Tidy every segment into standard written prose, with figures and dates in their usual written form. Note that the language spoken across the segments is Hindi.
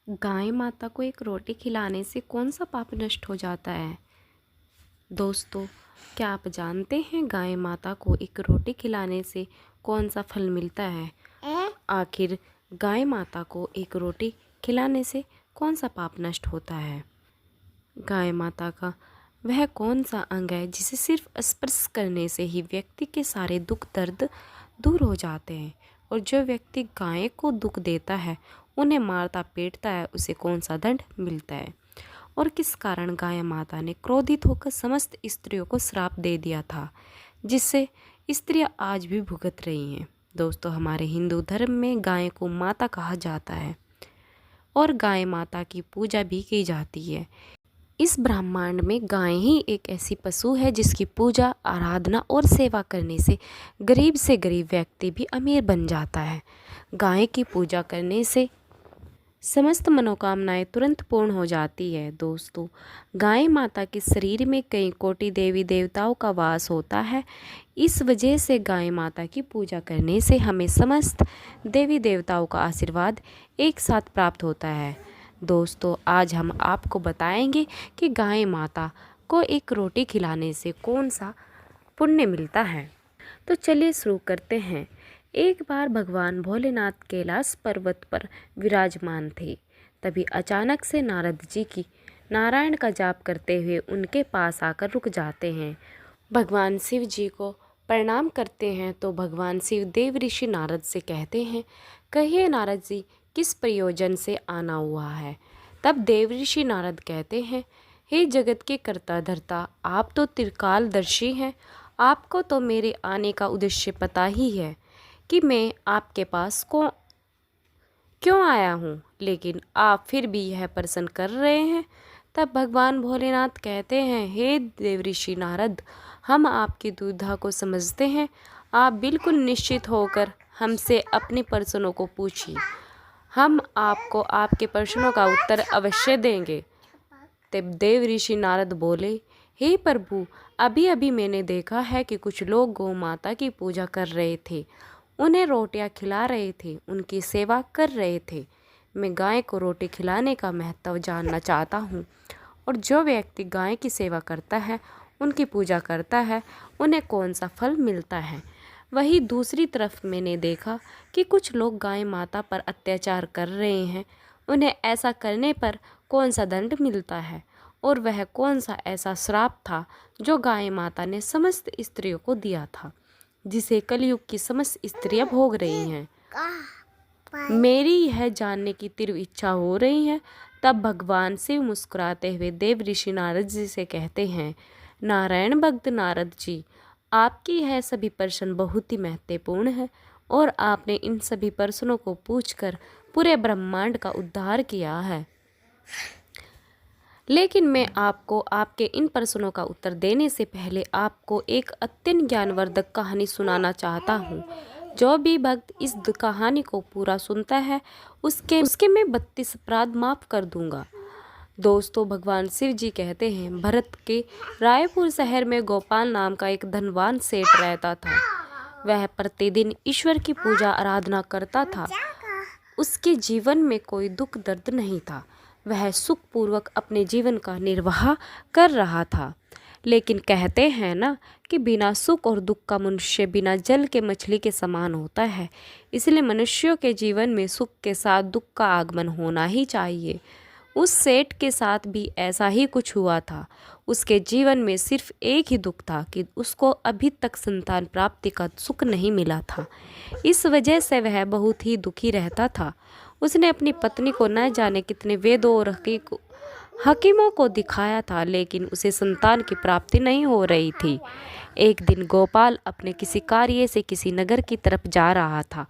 गाय माता को एक रोटी खिलाने से कौन सा पाप नष्ट हो जाता है। दोस्तों, क्या आप जानते हैं गाय माता को एक रोटी खिलाने से कौन सा फल मिलता है। आखिर गाय माता को एक रोटी खिलाने से कौन सा पाप नष्ट होता है। गाय माता का वह कौन सा अंग है जिसे सिर्फ स्पर्श करने से ही व्यक्ति के सारे दुख दर्द दूर हो जाते हैं, और जो व्यक्ति गाय को दुख देता है, उन्हें मारता पीटता है, उसे कौन सा दंड मिलता है। और किस कारण गाय माता ने क्रोधित होकर समस्त स्त्रियों को श्राप दे दिया था, जिससे स्त्रियां आज भी भुगत रही हैं। दोस्तों, हमारे हिंदू धर्म में गाय को माता कहा जाता है और गाय माता की पूजा भी की जाती है। इस ब्रह्मांड में गाय ही एक ऐसी पशु है जिसकी पूजा, आराधना और सेवा करने से गरीब व्यक्ति भी अमीर बन जाता है। गाय की पूजा करने से समस्त मनोकामनाएं तुरंत पूर्ण हो जाती है। दोस्तों, गाय माता के शरीर में कई कोटि देवी देवताओं का वास होता है। इस वजह से गाय माता की पूजा करने से हमें समस्त देवी देवताओं का आशीर्वाद एक साथ प्राप्त होता है। दोस्तों, आज हम आपको बताएंगे कि गाय माता को एक रोटी खिलाने से कौन सा पुण्य मिलता है। तो चलिए शुरू करते हैं। एक बार भगवान भोलेनाथ कैलाश पर्वत पर विराजमान थे। तभी अचानक से नारद जी की नारायण का जाप करते हुए उनके पास आकर रुक जाते हैं। भगवान शिव जी को प्रणाम करते हैं तो भगवान शिव देव ऋषि नारद से कहते हैं, कहिए नारद जी, किस प्रयोजन से आना हुआ है। तब देव ऋषि नारद कहते हैं, हे जगत के कर्ता धर्ता, आप तो त्रिकालदर्शी हैं। आपको तो मेरे आने का उद्देश्य पता ही है कि मैं आपके पास क्यों आया हूँ, लेकिन आप फिर भी यह प्रश्न कर रहे हैं। तब भगवान भोलेनाथ कहते हैं, हे देवऋषि नारद, हम आपकी दुविधा को समझते हैं। आप बिल्कुल निश्चित होकर हमसे अपने प्रश्नों को पूछिए। हम आपको आपके प्रश्नों का उत्तर अवश्य देंगे। तब देव ऋषि नारद बोले, हे प्रभु, अभी अभी मैंने देखा है कि कुछ लोग गौ माता की पूजा कर रहे थे, उन्हें रोटियां खिला रहे थे, उनकी सेवा कर रहे थे। मैं गाय को रोटी खिलाने का महत्व जानना चाहता हूँ, और जो व्यक्ति गाय की सेवा करता है, उनकी पूजा करता है, उन्हें कौन सा फल मिलता है। वहीं दूसरी तरफ मैंने देखा कि कुछ लोग गाय माता पर अत्याचार कर रहे हैं, उन्हें ऐसा करने पर कौन सा दंड मिलता है, और वह कौन सा ऐसा श्राप था जो गाय माता ने समस्त स्त्रियों को दिया था, जिसे कलयुग की समस्त स्त्रियां भोग रही हैं। मेरी यह जानने की तीव्र इच्छा हो रही है। तब भगवान शिव मुस्कुराते हुए देव ऋषि नारद जी से कहते हैं, नारायण भक्त नारद जी, आपकी यह सभी प्रश्न बहुत ही महत्वपूर्ण है, और आपने इन सभी प्रश्नों को पूछकर पूरे ब्रह्मांड का उद्धार किया है। लेकिन मैं आपको आपके इन प्रश्नों का उत्तर देने से पहले आपको एक अत्यंत ज्ञानवर्धक कहानी सुनाना चाहता हूँ। जो भी भक्त इस कहानी को पूरा सुनता है, उसके मैं 32 अपराध माफ कर दूंगा। दोस्तों, भगवान शिव जी कहते हैं, भरत के रायपुर शहर में गोपाल नाम का एक धनवान सेठ रहता था। वह प्रतिदिन ईश्वर की पूजा आराधना करता था। उसके जीवन में कोई दुख दर्द नहीं था। वह सुखपूर्वक अपने जीवन का निर्वाह कर रहा था। लेकिन कहते हैं ना कि बिना सुख और दुख का मनुष्य बिना जल के मछली के समान होता है। इसलिए मनुष्यों के जीवन में सुख के साथ दुख का आगमन होना ही चाहिए। उस सेठ के साथ भी ऐसा ही कुछ हुआ था। उसके जीवन में सिर्फ एक ही दुख था कि उसको अभी तक संतान प्राप्ति का सुख नहीं मिला था। इस वजह से वह बहुत ही दुखी रहता था। उसने अपनी पत्नी को न जाने कितने वेदों और हकीमों को दिखाया था, लेकिन उसे संतान की प्राप्ति नहीं हो रही थी। एक दिन गोपाल अपने किसी कार्य से किसी नगर की तरफ जा रहा था।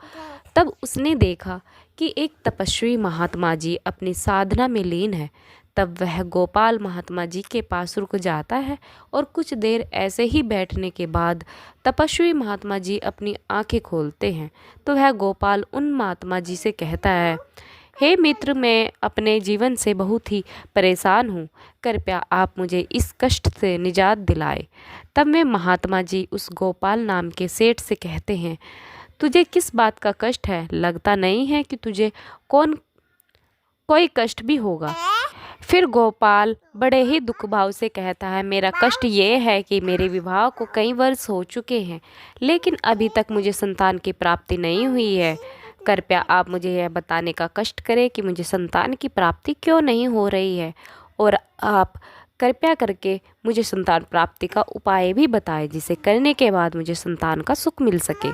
तब उसने देखा कि एक तपस्वी महात्मा जी अपनी साधना में लीन है। तब वह गोपाल महात्मा जी के पास रुक जाता है, और कुछ देर ऐसे ही बैठने के बाद तपस्वी महात्मा जी अपनी आंखें खोलते हैं। तो वह गोपाल उन महात्मा जी से कहता है, हे मित्र, मैं अपने जीवन से बहुत ही परेशान हूँ, कृपया आप मुझे इस कष्ट से निजात दिलाए। तब में महात्मा जी उस गोपाल नाम के सेठ से कहते हैं, तुझे किस बात का कष्ट है? लगता नहीं है कि तुझे कोई कष्ट भी होगा। फिर गोपाल बड़े ही दुख भाव से कहता है, मेरा कष्ट ये है कि मेरे विवाह को कई वर्ष हो चुके हैं, लेकिन अभी तक मुझे संतान की प्राप्ति नहीं हुई है। कृपया आप मुझे यह बताने का कष्ट करें कि मुझे संतान की प्राप्ति क्यों नहीं हो रही है, और आप कृपया करके मुझे संतान प्राप्ति का उपाय भी बताएं, जिसे करने के बाद मुझे संतान का सुख मिल सके।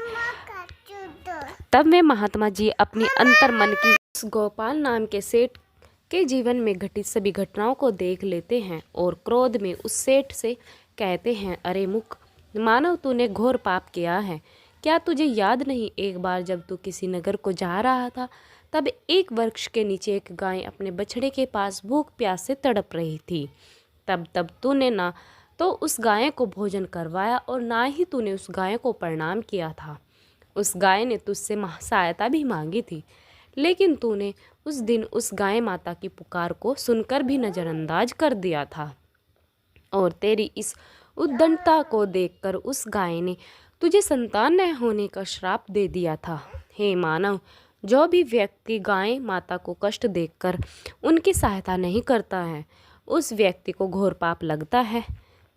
तब वे महात्मा जी अपनी अंतर मन की उस गोपाल नाम के सेठ के जीवन में घटित सभी घटनाओं को देख लेते हैं और क्रोध में उस सेठ से कहते हैं, अरे मुख मानव, तूने घोर पाप किया है। क्या तुझे याद नहीं, एक बार जब तू किसी नगर को जा रहा था, तब एक वृक्ष के नीचे एक गाय अपने बछड़े के पास भूख प्यास से तड़प रही थी। तब तूने ना तो उस गाय को भोजन करवाया और ना ही तूने उस गाय को प्रणाम किया था। उस गाय ने तुझसे सहायता भी मांगी थी, लेकिन तूने उस दिन उस गाय माता की पुकार को सुनकर भी नज़रअंदाज कर दिया था, और तेरी इस उद्दंडता को देखकर उस गाय ने तुझे संतान न होने का श्राप दे दिया था। हे मानव, जो भी व्यक्ति गाय माता को कष्ट देखकर उनकी सहायता नहीं करता है, उस व्यक्ति को घोर पाप लगता है।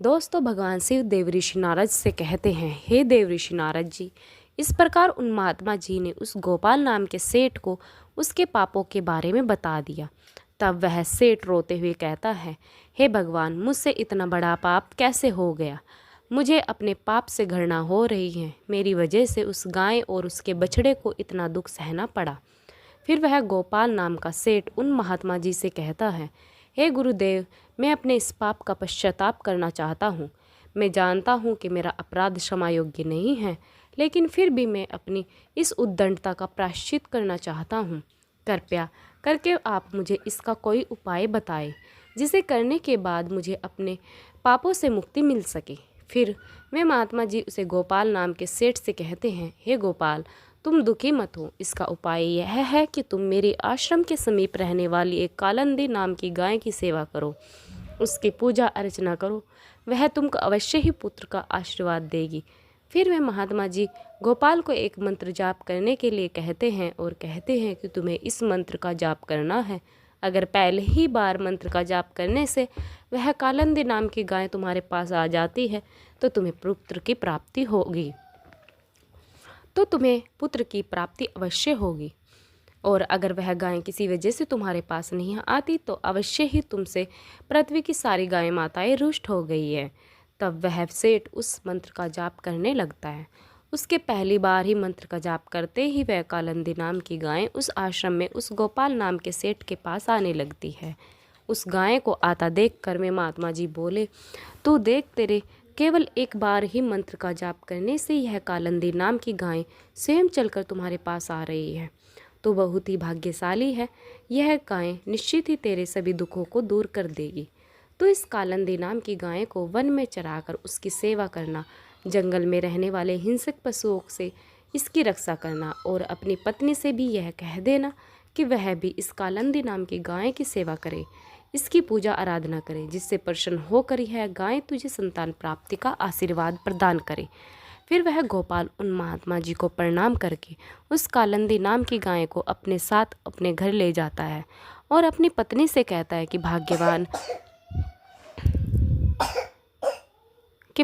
दोस्तों, भगवान शिव देव ऋषि नारद से कहते हैं, हे देव ऋषि नारद जी, इस प्रकार उन महात्मा जी ने उस गोपाल नाम के सेठ को उसके पापों के बारे में बता दिया। तब वह सेठ रोते हुए कहता है, हे भगवान, मुझसे इतना बड़ा पाप कैसे हो गया? मुझे अपने पाप से घृणा हो रही है। मेरी वजह से उस गाय और उसके बछड़े को इतना दुख सहना पड़ा। फिर वह गोपाल नाम का सेठ उन महात्मा जी से कहता है, हे गुरुदेव, मैं अपने इस पाप का पश्चाताप करना चाहता हूँ। मैं जानता हूँ कि मेरा अपराध क्षमा योग्य नहीं है, लेकिन फिर भी मैं अपनी इस उद्दंडता का प्रायश्चित करना चाहता हूँ। कृपया करके आप मुझे इसका कोई उपाय बताएं, जिसे करने के बाद मुझे अपने पापों से मुक्ति मिल सके। फिर वे महात्मा जी उसे गोपाल नाम के सेठ से कहते हैं, हे गोपाल, तुम दुखी मत हो। इसका उपाय यह है कि तुम मेरे आश्रम के समीप रहने वाली एक कालंदी नाम की गाय की सेवा करो, उसकी पूजा अर्चना करो। वह तुमको अवश्य ही पुत्र का आशीर्वाद देगी। फिर वे महात्मा जी गोपाल को एक मंत्र जाप करने के लिए कहते हैं और कहते हैं कि तुम्हें इस मंत्र का जाप करना है। अगर पहले ही बार मंत्र का जाप करने से वह कालंदी नाम की गाय तुम्हारे पास आ जाती है, तो तुम्हें पुत्र की प्राप्ति होगी। अवश्य होगी। और अगर वह गाय किसी वजह से तुम्हारे पास नहीं आती, तो अवश्य ही तुमसे पृथ्वी की सारी गाय माताएं रुष्ट हो गई है। तब वह सेठ उस मंत्र का जाप करने लगता है। उसके पहली बार ही मंत्र का जाप करते ही वह कालंदी नाम की गाय उस आश्रम में उस गोपाल नाम के सेठ के पास आने लगती है। उस गाय को आता देख कर में महात्मा जी बोले, तू देख, तेरे केवल एक बार ही मंत्र का जाप करने से यह कालंदी नाम की गाय स्वयं चलकर तुम्हारे पास आ रही है। तो बहुत ही भाग्यशाली है। यह गाय निश्चित ही तेरे सभी दुखों को दूर कर देगी। तो इस कालंदी नाम की गाय को वन में चराकर उसकी सेवा करना, जंगल में रहने वाले हिंसक पशुओं से इसकी रक्षा करना, और अपनी पत्नी से भी यह कह देना कि वह भी इस कालंदी नाम की गाय की सेवा करे, इसकी पूजा आराधना करे, जिससे प्रसन्न होकर यह गाय तुझे संतान प्राप्ति का आशीर्वाद प्रदान करे। फिर वह गोपाल उन महात्मा जी को प्रणाम करके उस कालंदी नाम की गाय को अपने साथ अपने घर ले जाता है और अपनी पत्नी से कहता है कि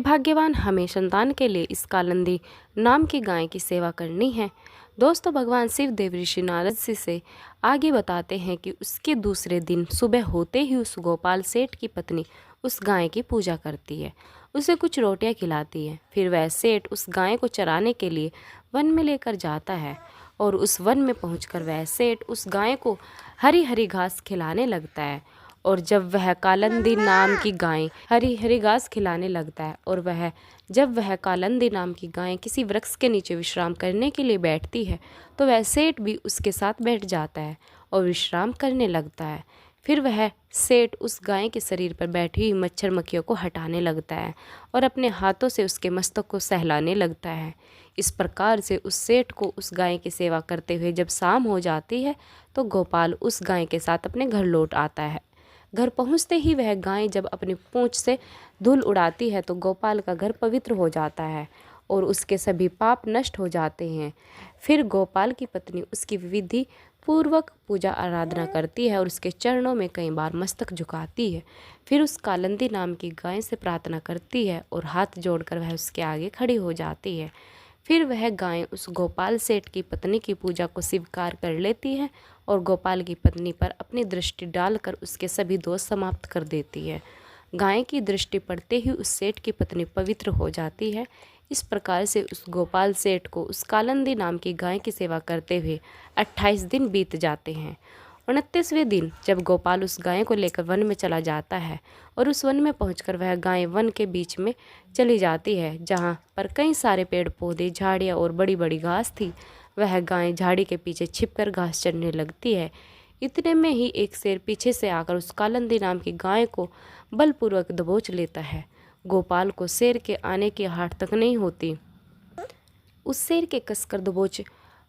भाग्यवान हमें संतान के लिए इस कालंदी नाम की गाय की सेवा करनी है। दोस्तों, भगवान शिव देव ऋषि नारद जी से आगे बताते हैं कि उसके दूसरे दिन सुबह होते ही उस गोपाल सेठ की पत्नी उस गाय की पूजा करती है, उसे कुछ रोटियां खिलाती है। फिर वह सेठ उस गाय को चराने के लिए वन में लेकर जाता है, और उस वन में पहुंचकर वह सेठ उस गाय को हरी हरी घास खिलाने लगता है। और जब वह कालंदी नाम की गाय हरी हरी घास खिलाने लगता है और जब वह कालंदी नाम की गाय किसी वृक्ष के नीचे विश्राम करने के लिए बैठती है, तो वह सेठ भी उसके साथ बैठ जाता है और विश्राम करने लगता है। फिर वह सेठ उस गाय के शरीर पर बैठी हुई मच्छर मक्खियों को हटाने लगता है और अपने हाथों से उसके मस्तक को सहलाने लगता है। इस प्रकार से उस सेठ को उस गाय की सेवा करते हुए जब शाम हो जाती है, तो गोपाल उस गाय के साथ अपने घर लौट आता है। घर पहुंचते ही वह गाय जब अपनी पूंछ से धूल उड़ाती है, तो गोपाल का घर पवित्र हो जाता है और उसके सभी पाप नष्ट हो जाते हैं। फिर गोपाल की पत्नी उसकी विधि पूर्वक पूजा आराधना करती है और उसके चरणों में कई बार मस्तक झुकाती है। फिर उस कालंदी नाम की गाय से प्रार्थना करती है और हाथ जोड़कर वह उसके आगे खड़ी हो जाती है। फिर वह गाय उस गोपाल सेठ की पत्नी की पूजा को स्वीकार कर लेती है और गोपाल की पत्नी पर अपनी दृष्टि डालकर उसके सभी दोष समाप्त कर देती है। गाय की दृष्टि पड़ते ही उस सेठ की पत्नी पवित्र हो जाती है। इस प्रकार से उस गोपाल सेठ को उस कालंदी नाम की गाय की सेवा करते हुए 28 दिन बीत जाते हैं। 29वें दिन जब गोपाल उस गाय को लेकर वन में चला जाता है और उस वन में पहुंचकर वह गाय वन के बीच में चली जाती है, जहां पर कई सारे पेड़ पौधे, झाड़ियां और बड़ी बड़ी घास थी। वह गाय झाड़ी के पीछे छिपकर घास चरने लगती है। इतने में ही एक शेर पीछे से आकर उस कालंदी नाम की गाय को बलपूर्वक दबोच लेता है। गोपाल को शेर के आने की आहट तक नहीं होती। उस शेर के कसकर दबोच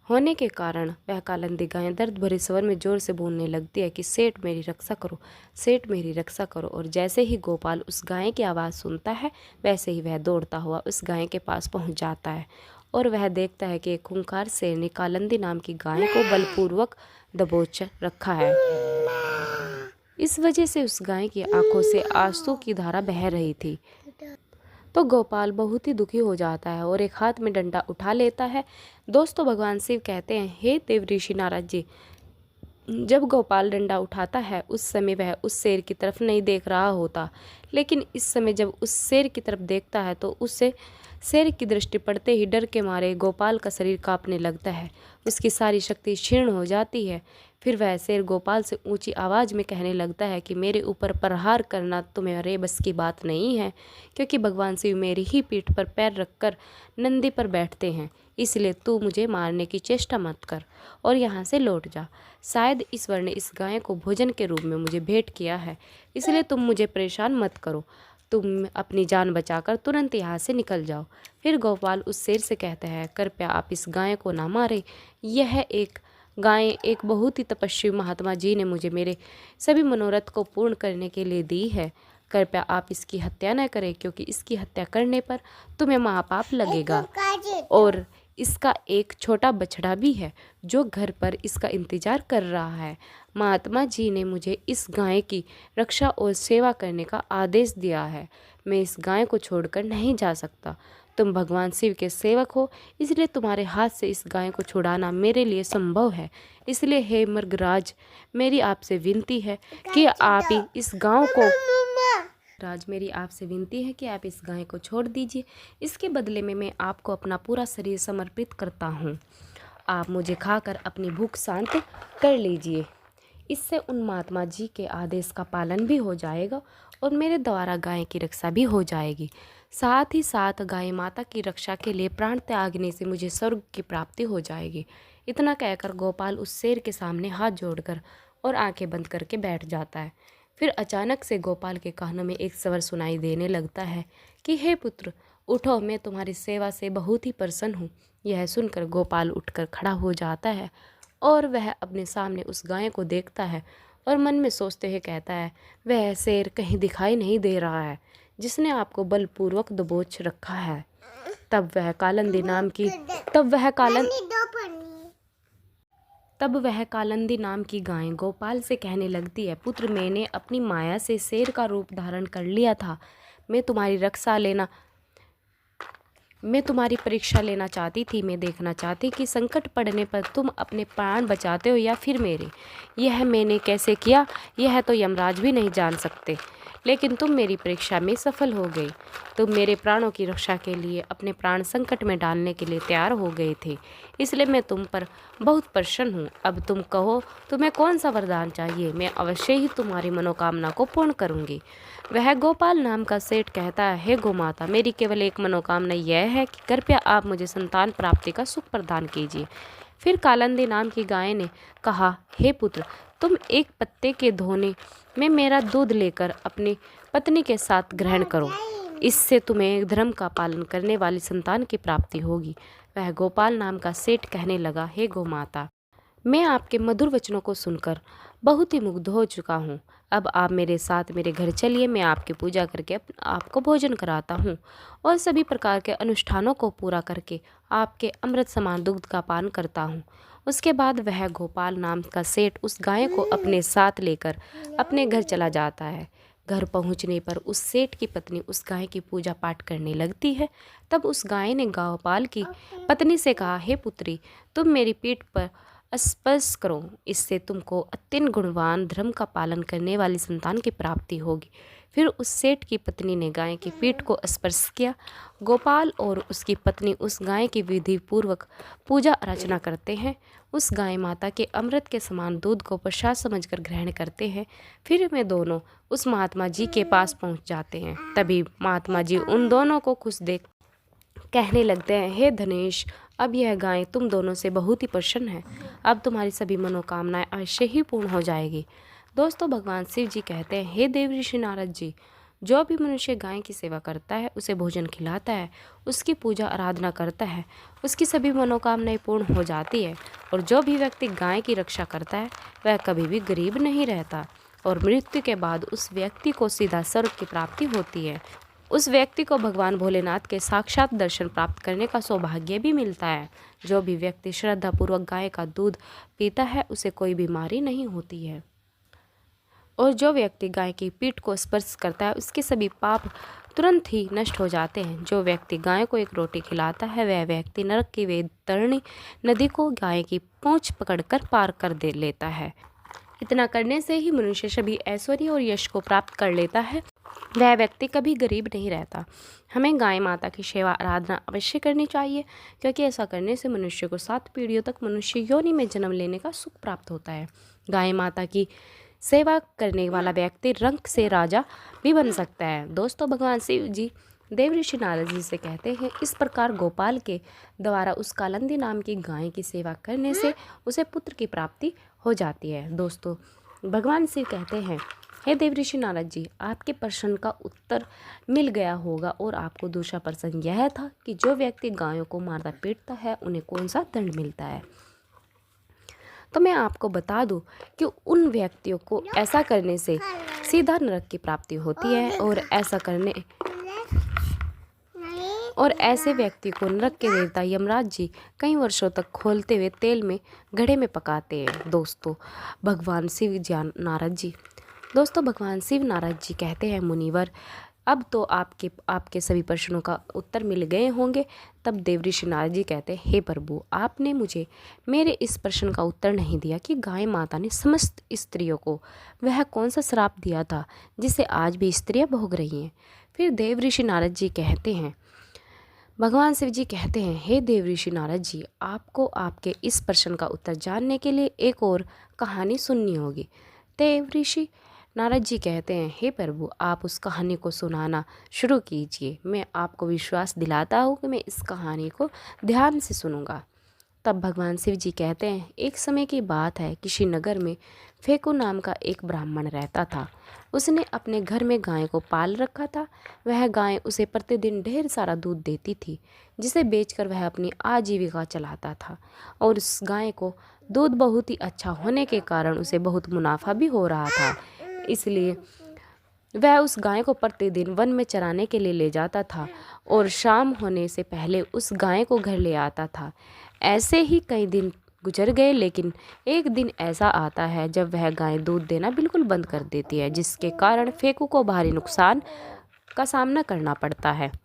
होने के कारण वह कालंदी गाय दर्द भरे स्वर में जोर से बोलने लगती है कि सेठ मेरी रक्षा करो, सेठ मेरी रक्षा करो। और जैसे ही गोपाल उस गाय की आवाज़ सुनता है, वैसे ही वह दौड़ता हुआ उस गाय के पास पहुंच जाता है और वह देखता है कि एक खूंखार शेर ने कालंदी नाम की गाय को बलपूर्वक दबोच रखा है। इस वजह से उस गाय की आंखों से आंसू की धारा बह रही थी। तो गोपाल बहुत ही दुखी हो जाता है और एक हाथ में डंडा उठा लेता है। दोस्तों, भगवान शिव कहते हैं, हे देव ऋषि नारद जी, जब गोपाल डंडा उठाता है उस समय वह उस शेर की तरफ नहीं देख रहा होता, लेकिन इस समय जब उस शेर की तरफ देखता है तो उससे शेर की दृष्टि पड़ते ही डर के मारे गोपाल का शरीर कांपने लगता है। उसकी सारी शक्ति क्षीण हो जाती है। फिर वह शेर गोपाल से ऊंची आवाज़ में कहने लगता है कि मेरे ऊपर प्रहार करना तुम्हारे बस की बात नहीं है, क्योंकि भगवान शिव मेरी ही पीठ पर पैर रखकर नंदी पर बैठते हैं। इसलिए तू मुझे मारने की चेष्टा मत कर और यहाँ से लौट जा। शायद ईश्वर ने इस गाय को भोजन के रूप में मुझे भेंट किया है, इसलिए तुम मुझे परेशान मत करो। तुम अपनी जान बचाकर तुरंत यहाँ से निकल जाओ। फिर गोपाल उस शेर से कहता है, कृपया आप इस गाय को ना मारें। यह गाय एक बहुत ही तपस्वी महात्मा जी ने मुझे मेरे सभी मनोरथ को पूर्ण करने के लिए दी है। कृपया आप इसकी हत्या न करें, क्योंकि इसकी हत्या करने पर तुम्हें महापाप लगेगा और इसका एक छोटा बछड़ा भी है जो घर पर इसका इंतजार कर रहा है। महात्मा जी ने मुझे इस गाय की रक्षा और सेवा करने का आदेश दिया है। मैं इस गाय को छोड़कर नहीं जा सकता। तुम भगवान शिव के सेवक हो, इसलिए तुम्हारे हाथ से इस गाय को छुड़ाना मेरे लिए संभव है। इसलिए हे मृगराज, मेरी आपसे विनती है कि आप ही इस गांव को मेरी आपसे विनती है कि आप इस गाय को छोड़ दीजिए। इसके बदले में मैं आपको अपना पूरा शरीर समर्पित करता हूँ। आप मुझे खाकर अपनी भूख शांत कर लीजिए। इससे उन महात्मा जी के आदेश का पालन भी हो जाएगा और मेरे द्वारा गाय की रक्षा भी हो जाएगी। साथ ही साथ गाय माता की रक्षा के लिए प्राण त्यागने से मुझे स्वर्ग की प्राप्ति हो जाएगी। इतना कहकर गोपाल उस शेर के सामने हाथ जोड़कर और आंखें बंद करके बैठ जाता है। फिर अचानक से गोपाल के कानों में एक स्वर सुनाई देने लगता है कि हे पुत्र, उठो, मैं तुम्हारी सेवा से बहुत ही प्रसन्न हूँ। यह सुनकर गोपाल उठकर खड़ा हो जाता है और वह अपने सामने उस गाय को देखता है और मन में सोचते हुए कहता है, वह शेर कहीं दिखाई नहीं दे रहा है जिसने आपको बलपूर्वक दबोच रखा है। तब वह कालंदी नाम की गाय गोपाल से कहने लगती है, पुत्र, मैंने अपनी माया से शेर का रूप धारण कर लिया था। मैं तुम्हारी परीक्षा लेना चाहती थी। मैं देखना चाहती कि संकट पड़ने पर तुम अपने प्राण बचाते हो या फिर मेरे। यह मैंने कैसे किया, यह तो यमराज भी नहीं जान सकते, लेकिन तुम मेरी परीक्षा में सफल हो गई। तुम मेरे प्राणों की रक्षा के लिए अपने प्राण संकट में डालने के लिए तैयार हो गए थे, इसलिए मैं तुम पर बहुत प्रसन्न हूँ। अब तुम कहो, तुम्हें कौन सा वरदान चाहिए? मैं अवश्य ही तुम्हारी मनोकामना को पूर्ण करूँगी। वह गोपाल नाम का सेठ कहता है, हे गोमाता, मेरी केवल एक मनोकामना यह है कि कृपया आप मुझे संतान प्राप्ति का सुख प्रदान कीजिए। फिर कालंदी नाम की गाय ने कहा, हे पुत्र, तुम एक पत्ते के धोने में मेरा दूध लेकर अपनी पत्नी के साथ ग्रहण करो। इससे तुम्हें धर्म का पालन करने वाली संतान की प्राप्ति होगी। वह गोपाल नाम का सेठ कहने लगा, हे गोमाता, मैं आपके मधुर वचनों को सुनकर बहुत ही मुग्ध हो चुका हूँ। अब आप मेरे साथ मेरे घर चलिए। मैं आपकी पूजा करके आपको भोजन कराता हूँ और सभी प्रकार के अनुष्ठानों को पूरा करके आपके अमृत समान दुग्ध का पान करता हूँ उसके बाद वह गोपाल नाम का सेठ उस गाय को अपने साथ लेकर अपने घर चला जाता है। घर पहुंचने पर उस सेठ की पत्नी उस गाय की पूजा पाठ करने लगती है। तब उस गाय ने गोपाल की पत्नी से कहा, हे पुत्री, तुम मेरी पीठ पर स्पर्श करो, इससे तुमको अत्यंत गुणवान धर्म का पालन करने वाली संतान की प्राप्ति होगी। फिर उस सेठ की पत्नी ने गाय की पीठ को स्पर्श किया। गोपाल और उसकी पत्नी उस गाय की विधि पूर्वक पूजा अर्चना करते हैं। उस गाय माता के अमृत के समान दूध को प्रसाद समझकर ग्रहण करते हैं। फिर वे दोनों उस महात्मा जी के पास पहुंच जाते हैं। तभी महात्मा जी उन दोनों को खुश देख कहने लगते हैं, हे धनेश, अब यह गाय तुम दोनों से बहुत ही प्रसन्न है। अब तुम्हारी सभी मनोकामनाएं अवश्य ही पूर्ण हो जाएगी। दोस्तों, भगवान शिव जी कहते हैं, हे देव ऋषि नारद जी, जो भी मनुष्य गाय की सेवा करता है, उसे भोजन खिलाता है, उसकी पूजा आराधना करता है, उसकी सभी मनोकामनाएं पूर्ण हो जाती है। और जो भी व्यक्ति गाय की रक्षा करता है, वह कभी भी गरीब नहीं रहता और मृत्यु के बाद उस व्यक्ति को सीधा स्वर्ग की प्राप्ति होती है। उस व्यक्ति को भगवान भोलेनाथ के साक्षात दर्शन प्राप्त करने का सौभाग्य भी मिलता है। जो भी व्यक्ति श्रद्धापूर्वक गाय का दूध पीता है, उसे कोई बीमारी नहीं होती है। और जो व्यक्ति गाय की पीठ को स्पर्श करता है, उसके सभी पाप तुरंत ही नष्ट हो जाते हैं। जो व्यक्ति गाय को एक रोटी खिलाता है, वह व्यक्ति नरक की वैतरणी नदी को गाय की पूंछ पकड़कर पार कर दे लेता है। इतना करने से ही मनुष्य सभी ऐश्वर्य और यश को प्राप्त कर लेता है। वह व्यक्ति कभी गरीब नहीं रहता। हमें गाय माता की सेवा आराधना अवश्य करनी चाहिए, क्योंकि ऐसा करने से मनुष्य को 7 पीढ़ियों तक मनुष्य योनि में जन्म लेने का सुख प्राप्त होता है। गाय माता की सेवा करने वाला व्यक्ति रंक से राजा भी बन सकता है। दोस्तों, भगवान शिव जी देव ऋषि नारद जी से कहते हैं, इस प्रकार गोपाल के द्वारा उस कालंदी नाम की गाय की सेवा करने से उसे पुत्र की प्राप्ति हो जाती है। दोस्तों, भगवान शिव कहते हैं, हे देव ऋषि नारद जी, आपके प्रश्न का उत्तर मिल गया होगा। और आपको दूसरा प्रश्न यह था कि जो व्यक्ति गायों को मारता पीटता है, उन्हें कौन सा दंड मिलता है। तो मैं आपको बता दूं कि उन व्यक्तियों को ऐसा करने से सीधा नरक की प्राप्ति होती है और ऐसे व्यक्ति को नरक के देवता यमराज जी कई वर्षों तक खोलते हुए तेल में घड़े में पकाते हैं। दोस्तों, भगवान शिव नारद जी कहते हैं, मुनिवर, अब तो आपके सभी प्रश्नों का उत्तर मिल गए होंगे। तब देव ऋषि नारद जी कहते हैं, हे प्रभु, आपने मुझे मेरे इस प्रश्न का उत्तर नहीं दिया कि गाय माता ने समस्त स्त्रियों को वह कौन सा श्राप दिया था जिसे आज भी स्त्रियां भोग रही हैं। फिर देव ऋषि नारद जी कहते हैं, भगवान शिव जी कहते हैं, हे देव ऋषि नारद जी, आपको आपके इस प्रश्न का उत्तर जानने के लिए एक और कहानी सुननी होगी। देव ऋषि नारद जी कहते हैं, हे प्रभु, आप उस कहानी को सुनाना शुरू कीजिए। मैं आपको विश्वास दिलाता हूँ कि मैं इस कहानी को ध्यान से सुनूंगा। तब भगवान शिव जी कहते हैं, एक समय की बात है, किसी नगर में फेकू नाम का एक ब्राह्मण रहता था। उसने अपने घर में गाय को पाल रखा था। वह गाय उसे प्रतिदिन ढेर सारा दूध देती थी, जिसे बेचकर वह अपनी आजीविका चलाता था। और उस गाय को दूध बहुत ही अच्छा होने के कारण उसे बहुत मुनाफा भी हो रहा था। इसलिए वह उस गाय को प्रतिदिन वन में चराने के लिए ले जाता था और शाम होने से पहले उस गाय को घर ले आता था। ऐसे ही कई दिन गुजर गए, लेकिन एक दिन ऐसा आता है जब वह गाय दूध देना बिल्कुल बंद कर देती है, जिसके कारण फेकू को भारी नुकसान का सामना करना पड़ता है।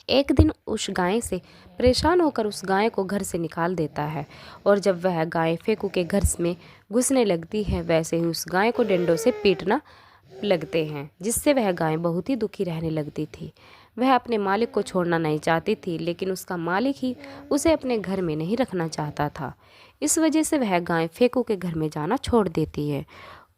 एक दिन उस गाय से परेशान होकर उस गाय को घर से निकाल देता है और जब वह गाय फेकू के घर में घुसने लगती है, वैसे ही उस गाय को डंडों से पीटना लगते हैं, जिससे वह गाय बहुत ही दुखी रहने लगती थी। वह अपने मालिक को छोड़ना नहीं चाहती थी, लेकिन उसका मालिक ही उसे अपने घर में नहीं रखना चाहता था। इस वजह से वह गाय फेकू के घर में जाना छोड़ देती है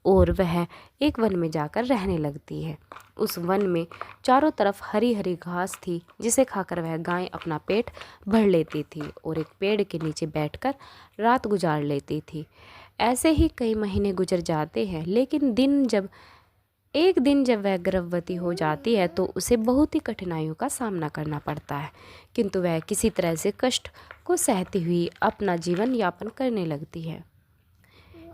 और वह एक वन में जाकर रहने लगती है। उस वन में चारों तरफ हरी हरी घास थी, जिसे खाकर वह गाय अपना पेट भर लेती थी और एक पेड़ के नीचे बैठकर रात गुजार लेती थी। ऐसे ही कई महीने गुजर जाते हैं, लेकिन एक दिन जब वह गर्भवती हो जाती है तो उसे बहुत ही कठिनाइयों का सामना करना पड़ता है, किंतु वह किसी तरह से कष्ट को सहती हुई अपना जीवन यापन करने लगती है।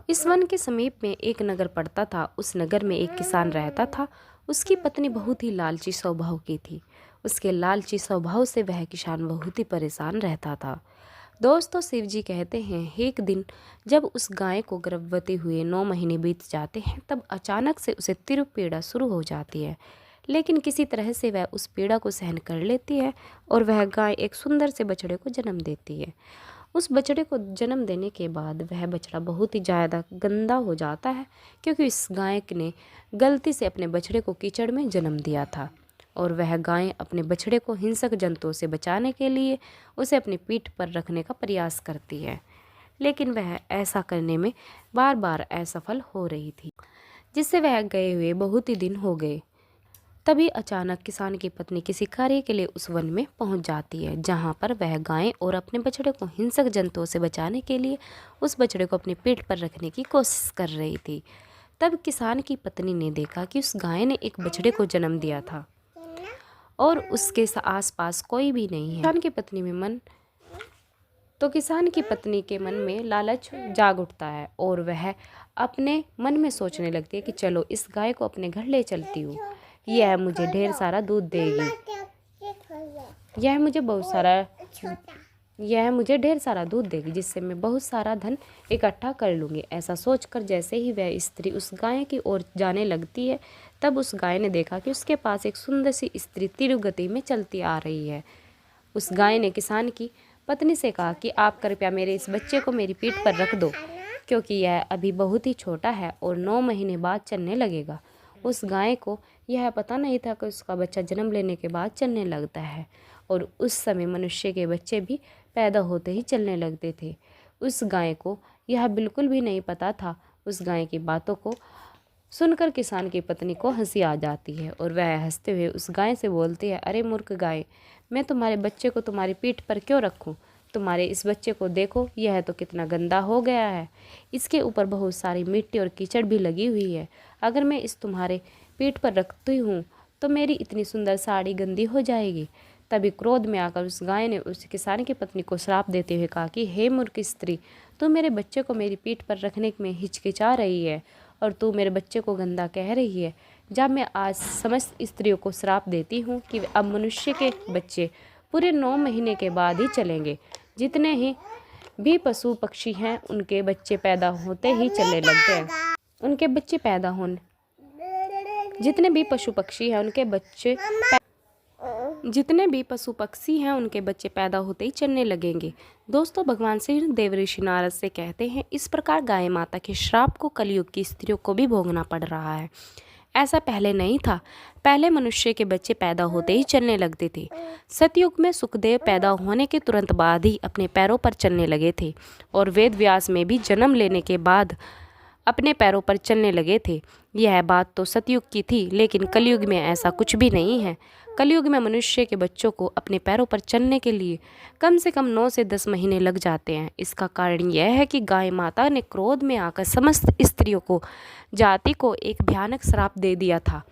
इस वन के समीप में एक नगर पड़ता था। उस नगर में एक किसान रहता था। उसकी पत्नी बहुत ही लालची स्वभाव की थी। उसके लालची स्वभाव से वह किसान बहुत ही परेशान रहता था। दोस्तों शिव जी कहते हैं एक दिन जब उस गाय को गर्भवती हुए 9 महीने बीत जाते हैं तब अचानक से उसे तीव्र पीड़ा शुरू हो जाती है। लेकिन किसी तरह से वह उस पीड़ा को सहन कर लेती है और वह गाय एक सुंदर से बछड़े को जन्म देती है। उस बछड़े को जन्म देने के बाद वह बछड़ा बहुत ही ज़्यादा गंदा हो जाता है, क्योंकि इस गाय ने गलती से अपने बछड़े को कीचड़ में जन्म दिया था। और वह गाय अपने बछड़े को हिंसक जंतुओं से बचाने के लिए उसे अपनी पीठ पर रखने का प्रयास करती है, लेकिन वह ऐसा करने में बार बार असफल हो रही थी, जिससे वह गए हुए बहुत ही दिन हो गए। तभी अचानक किसान की पत्नी किसी कार्य के लिए उस वन में पहुंच जाती है, जहां पर वह गाय और अपने बछड़े को हिंसक जंतुओं से बचाने के लिए उस बछड़े को अपनी पीठ पर रखने की कोशिश कर रही थी। तब किसान की पत्नी ने देखा कि उस गाय ने एक बछड़े को जन्म दिया था और उसके आसपास कोई भी नहीं है। किसान की पत्नी के मन में लालच जाग उठता है और वह अपने मन में सोचने लगती है कि चलो इस गाय को अपने घर ले चलती हूँ, यह मुझे ढेर सारा दूध देगी, यह मुझे ढेर सारा दूध देगी, जिससे मैं बहुत सारा धन इकट्ठा कर लूँगी। ऐसा सोचकर जैसे ही वह स्त्री उस गाय की ओर जाने लगती है, तब उस गाय ने देखा कि उसके पास एक सुंदर सी स्त्री तीव्र गति में चलती आ रही है। उस गाय ने किसान की पत्नी से कहा कि आप कृपया मेरे इस बच्चे को मेरी पीठ पर रख दो, क्योंकि यह अभी बहुत ही छोटा है और 9 महीने बाद चलने लगेगा। उस गाय को यह पता नहीं था कि उसका बच्चा जन्म लेने के बाद चलने लगता है, और उस समय मनुष्य के बच्चे भी पैदा होते ही चलने लगते थे। उस गाय को यह बिल्कुल भी नहीं पता था। उस गाय की बातों को सुनकर किसान की पत्नी को हंसी आ जाती है और वह हंसते हुए उस गाय से बोलती है, अरे मूर्ख गाय, मैं तुम्हारे बच्चे को तुम्हारी पीठ पर क्यों रखूं? तुम्हारे इस बच्चे को देखो, यह तो कितना गंदा हो गया है। इसके ऊपर बहुत सारी मिट्टी और कीचड़ भी लगी हुई है। अगर मैं इस तुम्हारे पीठ पर रखती हूँ तो मेरी इतनी सुंदर साड़ी गंदी हो जाएगी। तभी क्रोध में आकर उस गाय ने उस किसान की पत्नी को श्राप देते हुए कहा कि हे मूर्ख स्त्री, तू मेरे बच्चे को मेरी पीठ पर रखने में हिचकिचा रही है और तू मेरे बच्चे को गंदा कह रही है। जब मैं आज समस्त स्त्रियों को श्राप देती हूँ कि अब मनुष्य के बच्चे पूरे 9 महीने के बाद ही चलेंगे। जितने ही भी पशु पक्षी हैं उनके बच्चे पैदा होते ही चलने लगते हैं। जितने भी पशु पक्षी हैं उनके बच्चे पैदा होते ही चलने लगेंगे। दोस्तों भगवान श्री देव ऋषि नारद से कहते हैं, इस प्रकार गाय माता के श्राप को कलयुग की स्त्रियों को भी भोगना पड़ रहा है। ऐसा पहले नहीं था। पहले मनुष्य के बच्चे पैदा होते ही चलने लगते थे। सतयुग में सुखदेव पैदा होने के तुरंत बाद ही अपने पैरों पर चलने लगे थे और वेद व्यास में भी जन्म लेने के बाद अपने पैरों पर चलने लगे थे। यह बात तो सतयुग की थी, लेकिन कलयुग में ऐसा कुछ भी नहीं है। कलयुग में मनुष्य के बच्चों को अपने पैरों पर चलने के लिए कम से कम 9 से 10 महीने लग जाते हैं। इसका कारण यह है कि गाय माता ने क्रोध में आकर समस्त स्त्रियों को जाति को एक भयानक श्राप दे दिया था।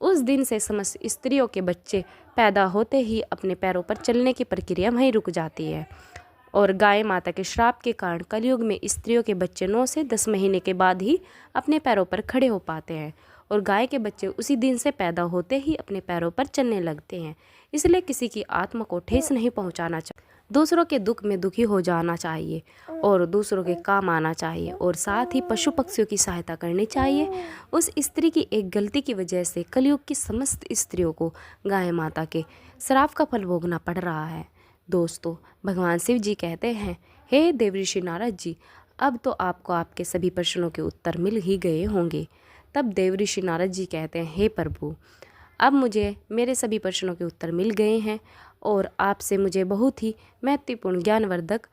उस दिन से समस्त स्त्रियों के बच्चे पैदा होते ही अपने पैरों पर चलने की प्रक्रिया वहीं रुक जाती है और गाय माता के श्राप के कारण कलयुग में स्त्रियों के बच्चे 9 से 10 महीने के बाद ही अपने पैरों पर खड़े हो पाते हैं और गाय के बच्चे उसी दिन से पैदा होते ही अपने पैरों पर चलने लगते हैं। इसलिए किसी की आत्मा को ठेस नहीं पहुंचाना चाहिए, दूसरों के दुख में दुखी हो जाना चाहिए और दूसरों के काम आना चाहिए और साथ ही पशु पक्षियों की सहायता करनी चाहिए। उस स्त्री की एक गलती की वजह से कलयुग की समस्त स्त्रियों को गाय माता के श्राप का फल भोगना पड़ रहा है। दोस्तों भगवान शिव जी कहते हैं, हे देवऋषि नारद जी, अब तो आपको आपके सभी प्रश्नों के उत्तर मिल ही गए होंगे। तब देवऋषि नारद जी कहते हैं, हे प्रभु, अब मुझे मेरे सभी प्रश्नों के उत्तर मिल गए हैं और आपसे मुझे बहुत ही महत्वपूर्ण ज्ञानवर्धक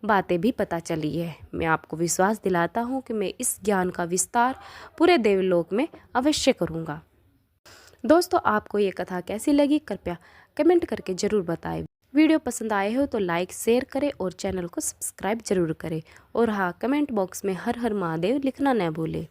बातें भी पता चली है। मैं आपको विश्वास दिलाता हूँ कि मैं इस ज्ञान का विस्तार पूरे देवलोक में अवश्य करूँगा। दोस्तों आपको ये कथा कैसी लगी कृपया कमेंट करके ज़रूर बताएं। वीडियो पसंद आए हो तो लाइक शेयर करें और चैनल को सब्सक्राइब जरूर करें और हाँ, कमेंट बॉक्स में हर हर महादेव लिखना न भूलें।